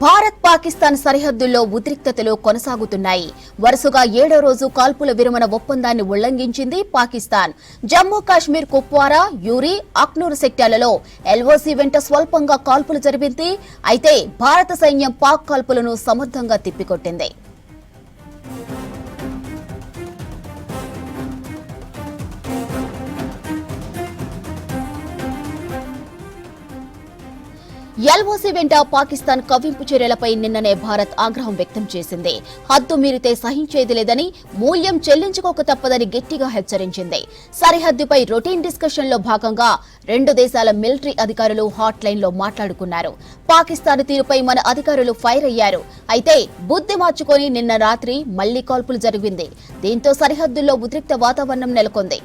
భారత్ పాకిస్తాన్ సరిహద్దుల్లో ఉద్రిక్తతలు కొనసాగుతున్నాయి. వరుసగా 7వ రోజు కాల్పుల విరమణ ఒప్పందాన్ని ఉల్లంఘించింది పాకిస్తాన్. జమ్మూ కాశ్మీర్ కుప్వారా, యూరి, అఖ్నూర్ సెక్టార్లలో ఎల్ఓసి వెంట స్వల్పంగా కాల్పులు జరిపింది. అయితే భారత సైన్యం పాక్ కాల్పులను సమర్థంగా తిప్పికొట్టింది. ఎల్ఓసి వెంట పాకిస్తాన్ కవ్వింపు చర్యలపై నిన్ననే భారత్ ఆగ్రహం వ్యక్తం చేసింది. హద్దు మీరితే సహించేది లేదని, మూల్యం చెల్లించుకోక తప్పదని గట్టిగా హెచ్చరించింది. సరిహద్దుపై రొటీన్ డిస్కషన్లో భాగంగా రెండు దేశాల మిలిటరీ అధికారులు హాట్ లైన్లో మాట్లాడుకున్నారు. పాకిస్తాన్ తీరుపై మన అధికారులు ఫైర్ అయ్యారు. అయితే బుద్ధి మార్చుకొని నిన్న రాత్రి మళ్లీ కాల్పులు జరిగింది. దీంతో సరిహద్దుల్లో ఉద్రిక్త వాతావరణం నెలకొంది.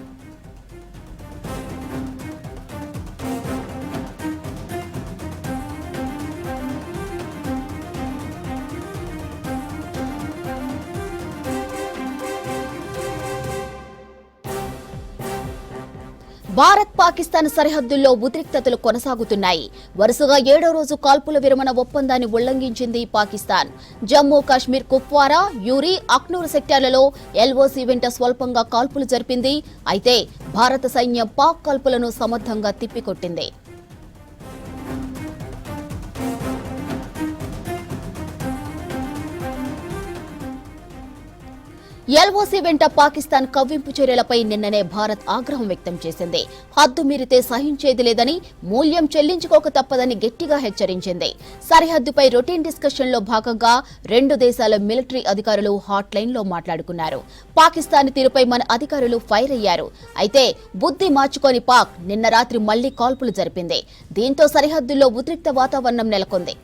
భారత్ పాకిస్తాన్ సరిహద్దుల్లో ఉద్రిక్తతలు కొనసాగుతున్నాయి. వరుసగా 7వ రోజు కాల్పుల విరమణ ఒప్పందాన్ని ఉల్లంఘించింది పాకిస్తాన్. జమ్మూ కాశ్మీర్ కుప్వారా, యూరి, అఖ్నూర్ సెక్టార్లలో ఎల్ఓసి వెంట స్వల్పంగా కాల్పులు జరిపింది. అయితే భారత సైన్యం పాక్ కాల్పులను సమర్థంగా తిప్పికొట్టింది. ఎల్ఓసి వెంట పాకిస్తాన్ కవ్వింపు చర్యలపై నిన్ననే భారత్ ఆగ్రహం వ్యక్తం చేసింది. హద్దు మీరితే సహించేది లేదని, మూల్యం చెల్లించుకోక తప్పదని గట్టిగా హెచ్చరించింది. సరిహద్దుపై రొటీన్ డిస్కషన్లో భాగంగా రెండు దేశాల మిలిటరీ అధికారులు హాట్ లైన్లో మాట్లాడుకున్నారు. పాకిస్తాన్ తీరుపై మన అధికారులు ఫైర్ అయ్యారు. అయితే బుద్ధి మార్చుకొని పాక్ నిన్న రాత్రి మళ్లీ కాల్పులు జరిపింది. దీంతో సరిహద్దుల్లో ఉద్రిక్త వాతావరణం నెలకొంది.